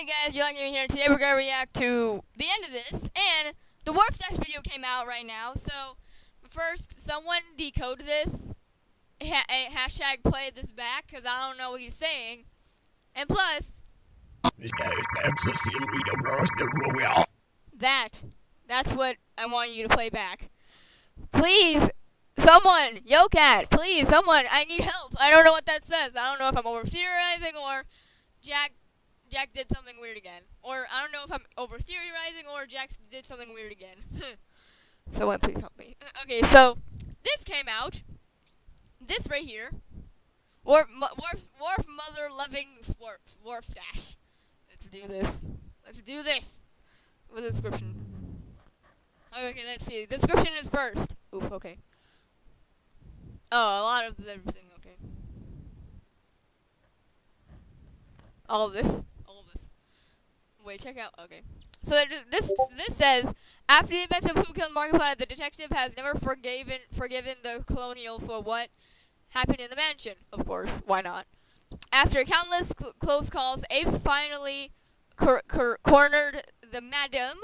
Hey guys, you like me here. Today we're gonna react to the end of this, and the wafstach video came out right now. So first, someone decode this. Hashtag play this back, cause I don't know what he's saying. And plus, that's what I want you to play back. Please, someone, yo cat, please, someone, I need help. I don't know what that says. I don't know if I'm over theorizing or Jack did something weird again. Or I don't know if I'm over theorizing or Jack did something weird again. Someone please help me. Okay, so this came out. This right here. Wharf motherloveing wafstach. Let's do this. Let's do this. With a description. Okay, let's see. The description is first. Oof, okay. Oh, a lot of everything, okay. All of this. Wait, check out. Okay. So this says, after the events of Who Killed Markiplier, the detective has never forgiven the colonial for what happened in the mansion. Of course, why not? After countless close calls, Apes finally cornered the Madam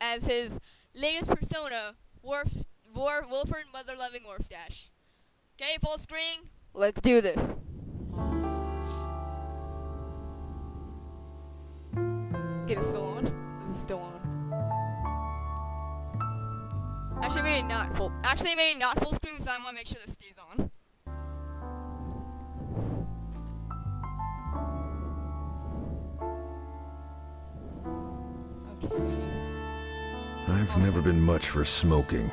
as his latest persona, willford mother-loving wafstach. Okay, full screen. Let's do this. Okay, it's still on. This is still on. Actually, maybe not full screen, so I want to make sure this stays on. Okay. I've never been much for smoking,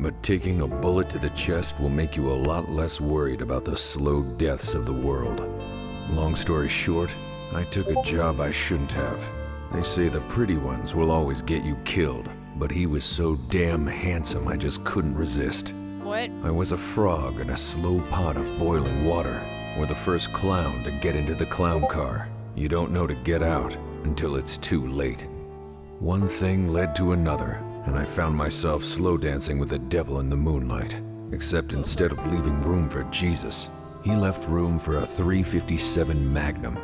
but taking a bullet to the chest will make you a lot less worried about the slow deaths of the world. Long story short, I took a job I shouldn't have. They say the pretty ones will always get you killed, but he was so damn handsome I just couldn't resist. What? I was a frog in a slow pot of boiling water, or the first clown to get into the clown car. You don't know to get out until it's too late. One thing led to another, and I found myself slow dancing with the devil in the moonlight. Except instead of leaving room for Jesus, he left room for a .357 Magnum.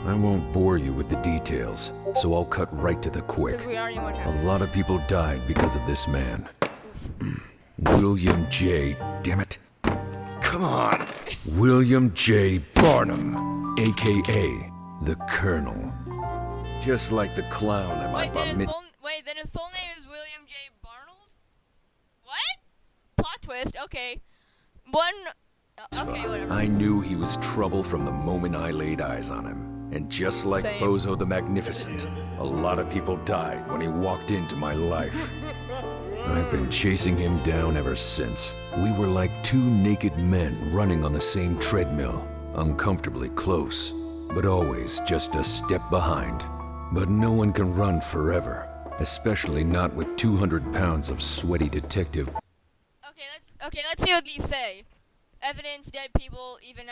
I won't bore you with the details, so I'll cut right to the quick. A lot of people died because of this man. William J. Damn it. Come on. William J. Barnum, a.k.a. the Colonel. Just like the clown at my bar mitzvah. Wait, then his full name is William J. Barnold? What? Plot twist, okay. Okay, whatever. I knew he was trouble from the moment I laid eyes on him. And just like Same. Bozo the Magnificent, a lot of people died when he walked into my life. I've been chasing him down ever since. We were like two naked men running on the same treadmill, uncomfortably close, but always just a step behind. But no one can run forever, especially not with 200 pounds of sweaty detective. Okay, let's see what these say. Evidence, dead people, even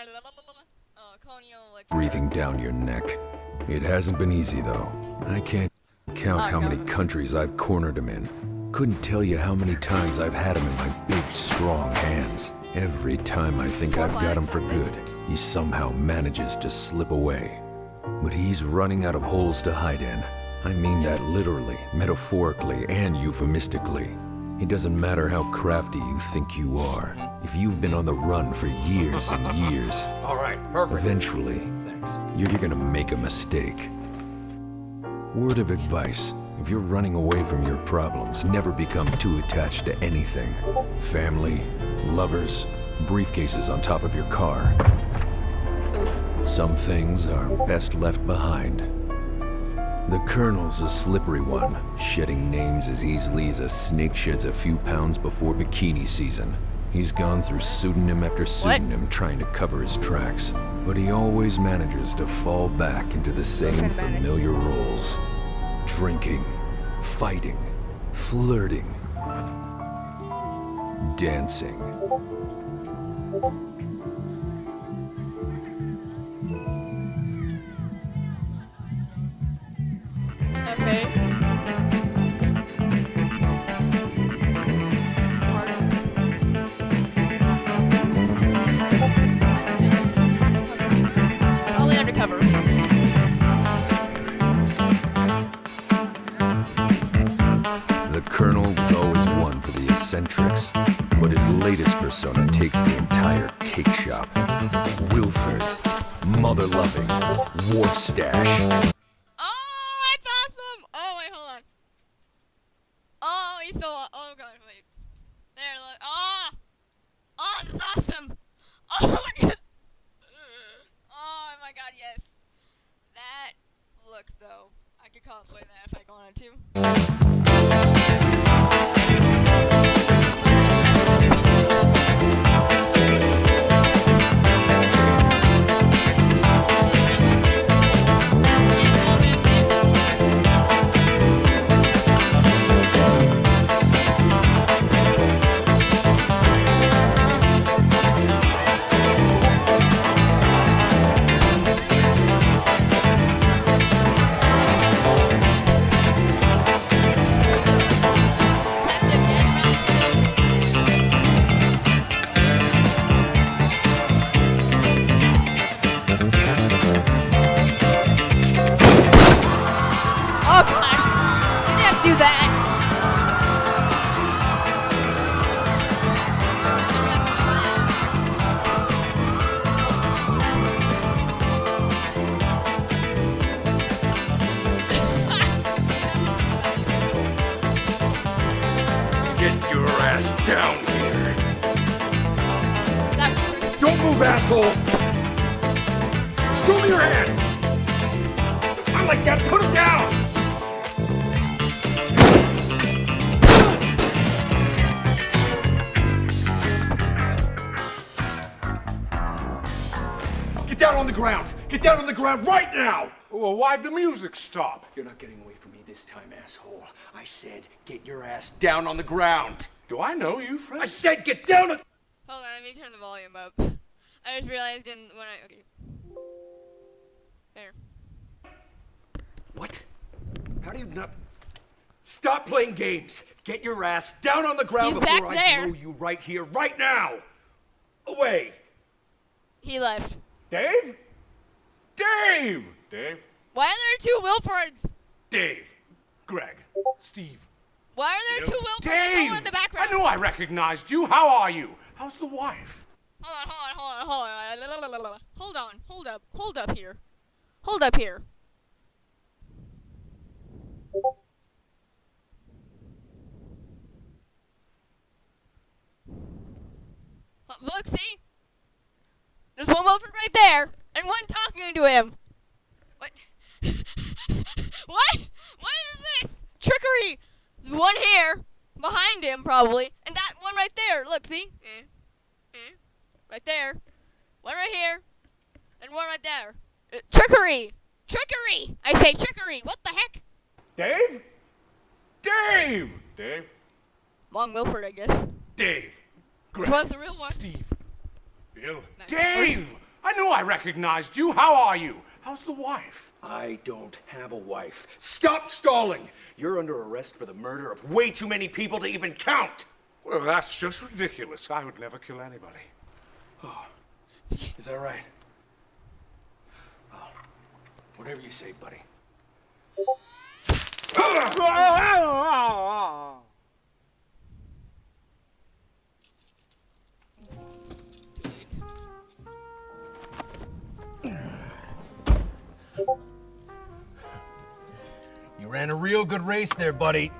colonial Breathing down your neck. It hasn't been easy though. I can't count how many countries I've cornered him in. Couldn't tell you how many times I've had him in my big, strong hands. Every time I think I've got him for good, he somehow manages to slip away. But he's running out of holes to hide in. I mean that literally, metaphorically, and euphemistically. It doesn't matter how crafty you think you are. If you've been on the run for years and years, all right, perfect. Eventually, you're gonna make a mistake. Word of advice, if you're running away from your problems, never become too attached to anything. Family, lovers, briefcases on top of your car. Some things are best left behind. The Colonel's a slippery one, shedding names as easily as a snake sheds a few pounds before bikini season. He's gone through pseudonym after pseudonym trying to cover his tracks, but he always manages to fall back into the same familiar roles. Drinking, fighting, flirting, dancing. Okay. Probably undercover. Colonel was always one for the eccentrics, but his latest persona takes the entire cake shop. Willford, motherloving, wafstach. Oh, it's awesome! Oh, wait, hold on. Oh, he's so... Oh, God, wait. There, look. Oh! Oh, this is awesome! Oh, my God. Oh, my God, yes. That look, though. I could cosplay that if I wanted to. Oh, God. You didn't have to do that. Get your ass down here. That worked. Don't move, asshole! Show me your hands! I like that, put him down! Get down on the ground! Get down on the ground right now! Well, why'd the music stop? You're not getting away from me this time, asshole. I said, get your ass down on the ground. Do I know you, friend? I said, get down on... Hold on, let me turn the volume up. I just realized when I... Okay. There. What? How do you not... Stop playing games. Get your ass down on the ground He's before back I there. blow you right here, right now. Away. He left. Dave? Dave! Dave? Why are there two Wilfords? Dave. Greg. Steve. Why are there two Wilfords and Dave! someone in the background? I knew I recognized you. How are you? How's the wife? Hold on. Hold up here. Hold up here. Look, see? There's one Wilford right there, and one talking to him. What? What? What is this? Trickery! There's one here, behind him probably, and that one right there. Look, see? Right there. One right here, and one right there. Trickery! Trickery! I say trickery! What the heck? Dave? Dave! Dave? Long Wilford, I guess. Dave. Which Greg. one's the real one? Steve. Bill. Nice. Dave! I knew I recognized you. How are you? How's the wife? I don't have a wife. Stop stalling! You're under arrest for the murder of way too many people to even count! Well, that's just ridiculous. I would never kill anybody. Oh, is that right? Well, whatever you say, buddy. You ran a real good race there, buddy.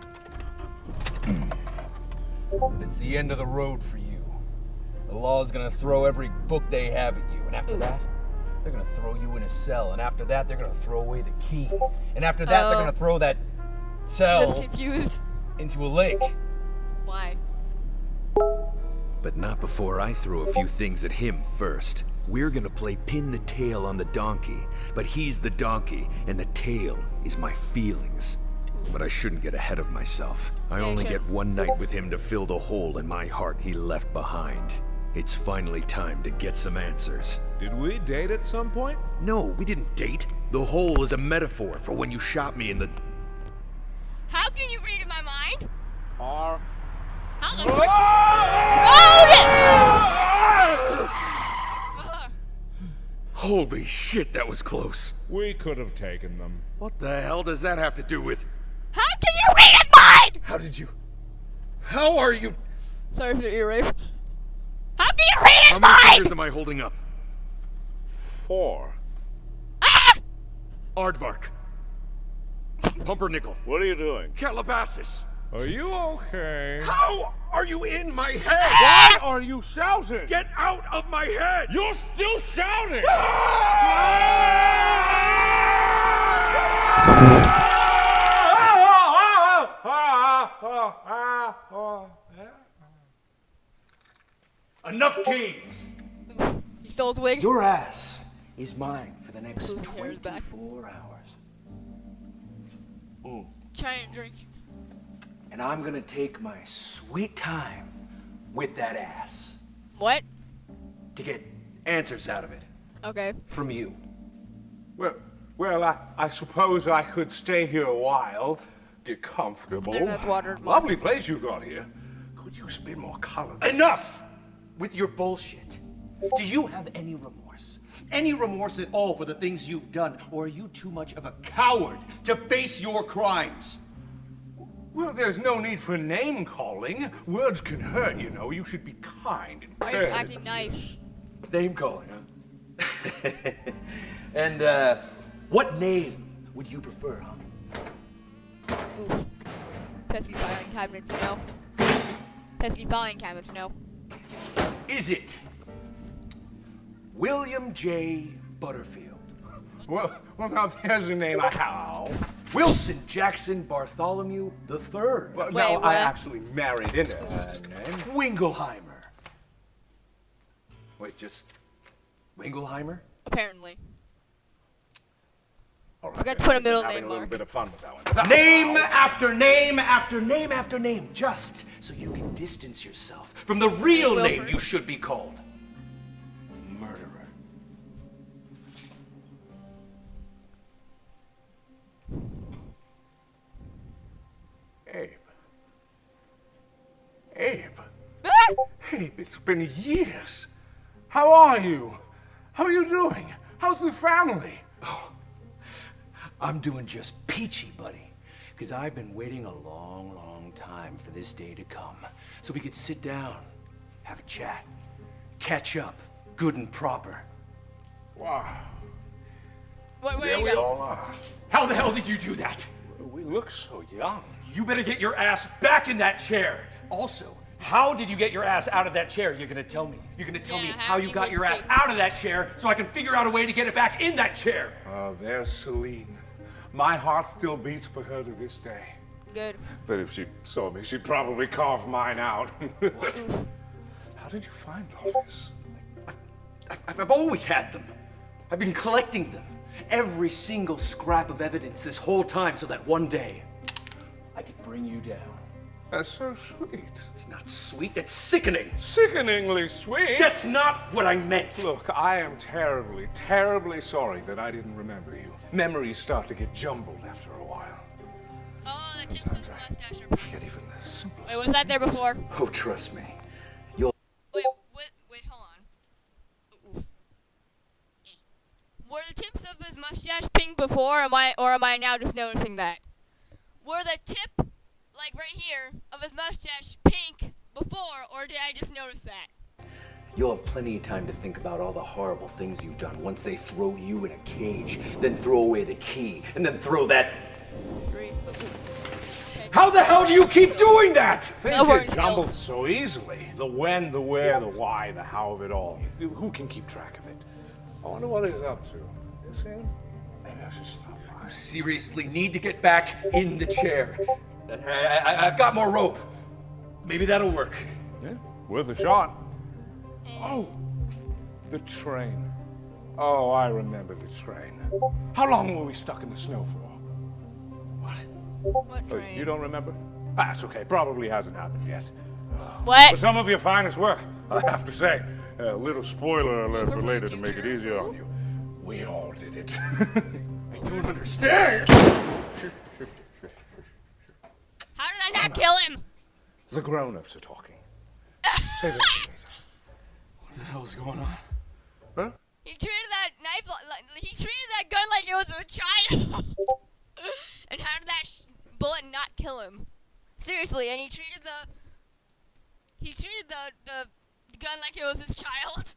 But it's the end of the road for you. The law's gonna throw every book they have at you, and after that, they're gonna throw you in a cell, and after that, they're gonna throw away the key. And after that, they're gonna throw that Just cell confused. into a lake. Why? But not before I throw a few things at him first. We're gonna play pin the tail on the donkey, but he's the donkey, and the tail is my feelings. But I shouldn't get ahead of myself. I Yeah, only sure. get one night with him to fill the hole in my heart he left behind. It's finally time to get some answers. Did we date at some point? No, we didn't date. The hole is a metaphor for when you shot me in the... How can you read in my mind? Or... How the frick? Hold it! Ugh. Holy shit, that was close. We could have taken them. What the hell does that have to do with... How can you read in mind? How did you... How are you? Sorry for the ear rape. How can you read his How many mind? fingers am I holding up? 4. Ah! Aardvark. Pumpernickel. What are you doing? Calabasas. Are you okay? How are you in my head? Why are you shouting? Get out of my head! You're still shouting! Enough games! He stole his wig. Your ass is mine for the next Ooh, hair is back. 24 hours. Trying to drink. And I'm gonna take my sweet time with that ass What? to get answers out of it Okay. from you. Well, I suppose I could stay here a while, get comfortable. There, that's water. Lovely place you've got here. Could use a bit more color. Enough with your bullshit. Do you have any remorse? Any remorse at all for the things you've done? Or are you too much of a coward to face your crimes? Well, there's no need for name calling. Words can hurt, you know. You should be kind and Why are fair. you acting nice? Name calling, huh? And, what name would you prefer, huh? Oof. Pesky filing cabinets, no. Pesky filing cabinets, no. Is it William J. Butterfield? Well, now there's a name I have. Wilson Jackson Bartholomew III? Well, Wait, no, what? I actually married into that name. Wingleheimer. Wait, just Wingleheimer? Apparently. All right, Forgot to put a middle having name a little mark. bit of fun with that one. Name after name after name after name, just so you can distance yourself from the real name Wilford. you should be called. Murderer. Abe. Abe. Ah! Abe, it's been years. How are you? How are you doing? How's the family? I'm doing just peachy, buddy, because I've been waiting a long, long time for this day to come, so we could sit down, have a chat, catch up, good and proper. Wow. Where There you we go? all are. How the hell did you do that? We look so young. You better get your ass back in that chair. Also, how did you get your ass out of that chair? You're gonna tell me. You're gonna tell me Yeah, how how you you got your ass escaped. out of that chair so I can figure out a way to get it back in that chair. Oh, there's Celine. My heart still beats for her to this day. Good. But if she saw me, she'd probably carve mine out. What? How did you find all this? I've always had them. I've been collecting them. Every single scrap of evidence this whole time so that one day I could bring you down. That's so sweet. It's not sweet, that's sickening. Sickeningly sweet. That's not what I meant. Look, I am terribly, terribly sorry that I didn't remember you. Memories start to get jumbled after a while. Oh, the tips of his mustache are pink. Forget even the simplest. Wait, was that there before? Oh, trust me. Wait, hold on. Oof. Were the tips of his mustache pink before, or am I now just noticing that? Were the tip, like right here, of his mustache pink before, or did I just notice that? You'll have plenty of time to think about all the horrible things you've done once they throw you in a cage, then throw away the key, and then throw that... Okay. How the hell do you keep doing that? Things Snowboarding get jumbled skills. so easily. The when, the where, the why, the how of it all. Who can keep track of it? I wonder what he's up to. You see him? Maybe I should stop by. You seriously need to get back in the chair. I've got more rope. Maybe that'll work. Yeah, worth a shot. Oh, the train. Oh, I remember the train. How long were we stuck in the snow for? What? What Oh, train? you don't remember? Ah, it's okay. Probably hasn't happened yet. For What? some of your finest work, I have to say. A little spoiler alert for from the later to make it future. easier on you. We all did it. I don't understand. How did I not kill him? The grown-ups are talking. Say this to me. What the hell's going on? Huh? He treated that knife like he treated that gun like it was a child. And how did that bullet not kill him? Seriously, and he treated He treated the gun like it was his child.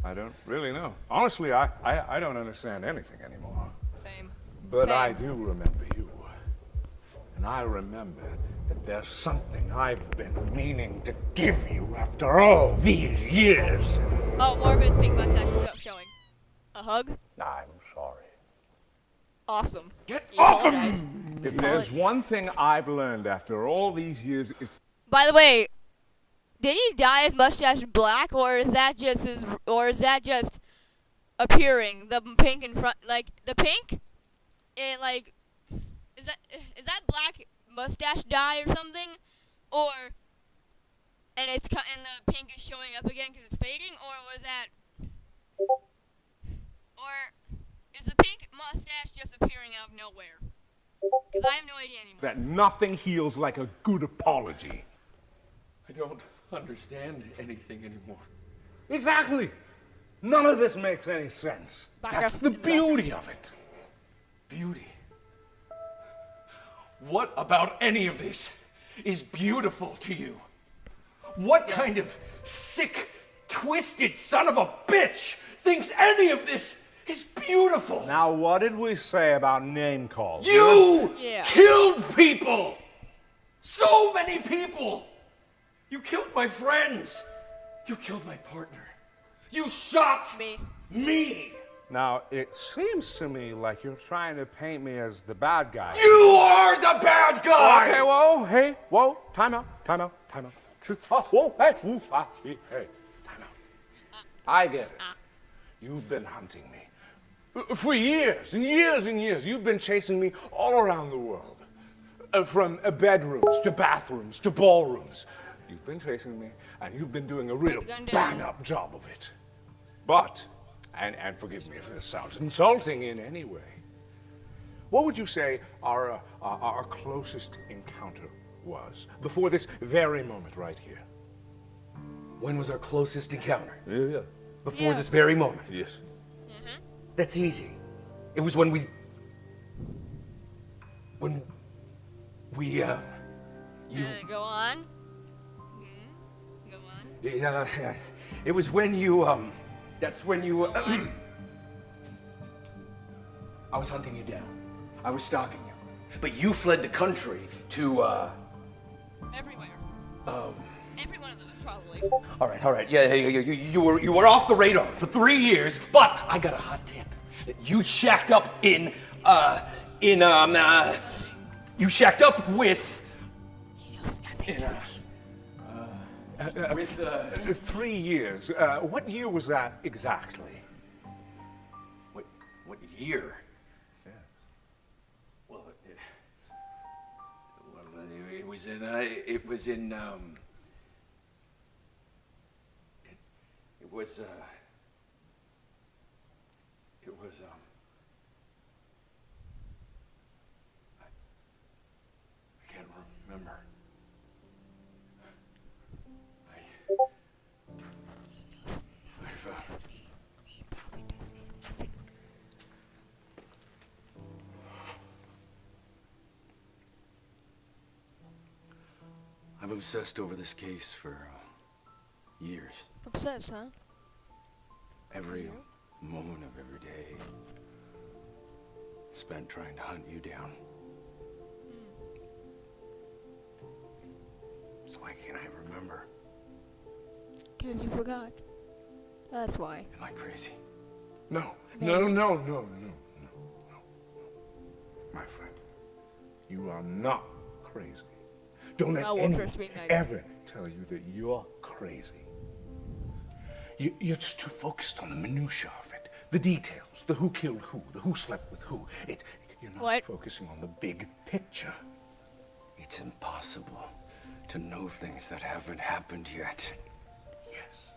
I don't really know. Honestly, I don't understand anything anymore. Same. But Same. I do remember you. And I remember that there's something I've been meaning to give you after all these years. Oh, more of his pink mustache is still showing. A hug? I'm sorry. Awesome. Get You off of apologize. me! If there's one thing I've learned after all these years, it's By the way, did he dye his mustache black, or is that just his, or is that just appearing? The pink in front, like the pink, it like, is that black mustache dye or something, or and and the pink is showing up again because it's fading, or was that, or is the pink mustache just appearing out of nowhere? Because I have no idea anymore. that nothing heals like a good apology. I don't understand anything anymore. Exactly. None of this makes any sense. That's the beauty of it. Beauty. What about any of this is beautiful to you? What kind of sick, twisted son of a bitch thinks any of this is beautiful? Now, what did we say about name calls? You Yeah. killed people! So many people! You killed my friends! You killed my partner! You shot me! Now, it seems to me like you're trying to paint me as the bad guy. You are the bad guy! Okay, whoa, hey, whoa, time out. Oh, whoa, hey, hey, time out. I get it. You've been hunting me. For years and years and years, you've been chasing me all around the world. From bedrooms to bathrooms to ballrooms. You've been chasing me, and you've been doing a real bang-up job of it. But, and forgive me if this sounds insulting in any way, what would you say our closest encounter was before this very moment right here? When was our closest encounter? Yeah. Before Yeah. this very moment. Yes. That's easy. It was when we, you, Go on. Go on. yeah, it was when you, that's when you, I was hunting you down. I was stalking you. But you fled the country to, Everywhere. Every one of them, probably. all right, yeah, you were off the radar for 3 years, but I got a hot tip. You shacked up you shacked up with, He knows nothing. with, 3 years. What year was that exactly? what year? Yeah. Well, it was in, it was, I can't remember. I've obsessed over this case for years. Obsessed, huh? Every moment of every day spent trying to hunt you down. So why can't I remember? Because you forgot. That's why. Am I crazy? No. My friend, you are not crazy. Don't let Well, anyone first being nice. ever tell you that you're crazy. You're just too focused on the minutiae of it, the details, the who killed who, the who slept with who. You're not What? focusing on the big picture. It's impossible to know things that haven't happened yet. Yes,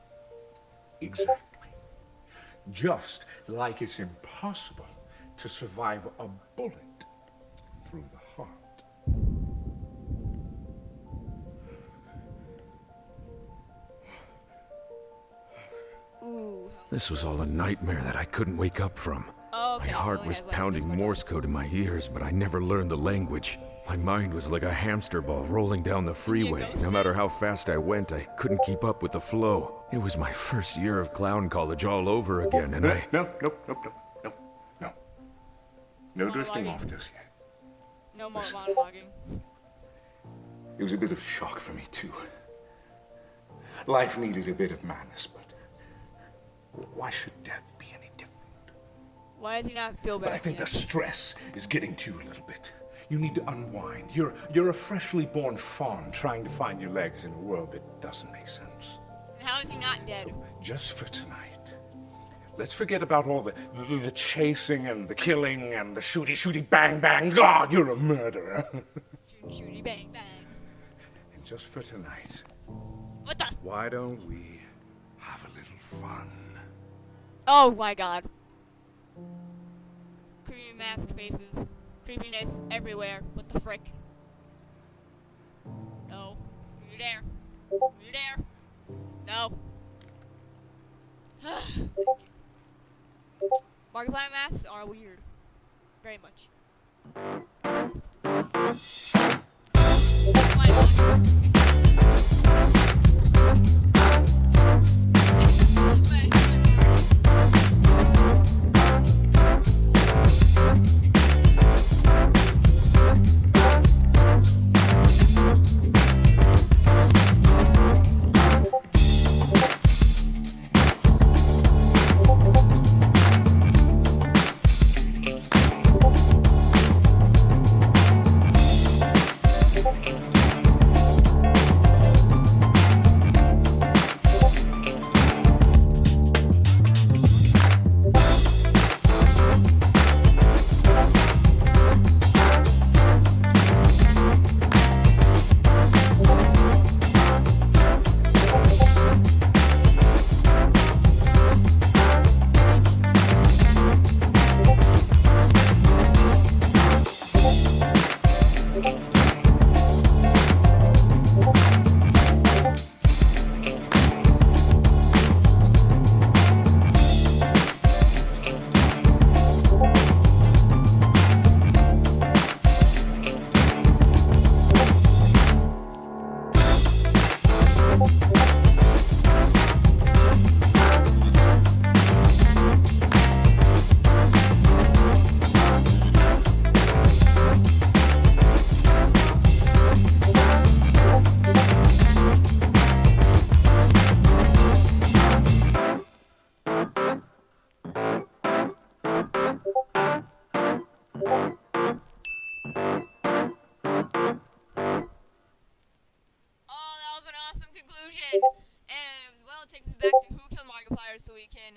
exactly. Just like it's impossible to survive a bullet through the heart. Ooh. This was all a nightmare that I couldn't wake up from. Okay. My heart only was has, like, pounding this much Morse on code in my ears, but I never learned the language. My mind was like a hamster ball rolling down the freeway. ghost No matter how fast I went, I couldn't keep up with the flow. It was my first year of clown college all over again, and I... No. No drifting Monologuing. off just yet. it. No more monologuing. It was a bit of shock for me, too. Life needed a bit of madness, but why should death be any different? Why does he not feel bad? But I think the yet? stress is getting to you a little bit. You need to unwind. You're a freshly born fawn trying to find your legs in a world that doesn't make sense. And how is he not dead? Just for tonight, let's forget about all the chasing and the killing and the shooty bang bang. God, you're a murderer. Shooty bang bang. And just for tonight, What the? why don't we have a little fun? Oh my god. Creepy mask faces. Creepiness everywhere. What the frick? No. You there. You there. No. Markiplier masks are weird. Very much. Why so we can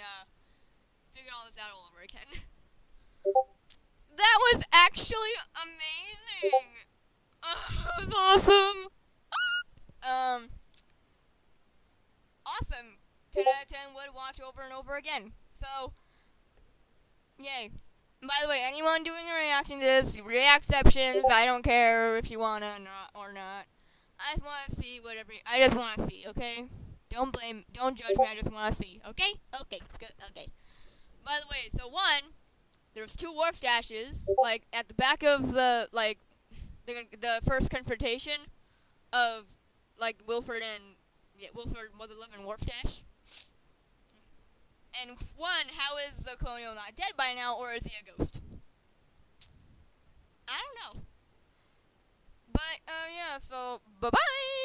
figure all this out all over again. That was actually amazing. That was awesome. Awesome. 10 out of 10 would watch over and over again. So, yay. By the way, anyone doing a reaction to this, reactseptions, I don't care if you wanna or not. I just wanna see whatever. I just wanna see, okay? Don't judge me. I just wanna see, okay? Okay, good, okay. By the way, so one, there's 2 wafstashes, like at the back of the the first confrontation of willford and willford, motherloveing wafstache. And one, how is the colonial not dead by now, or is he a ghost? I don't know. But yeah, so bye bye.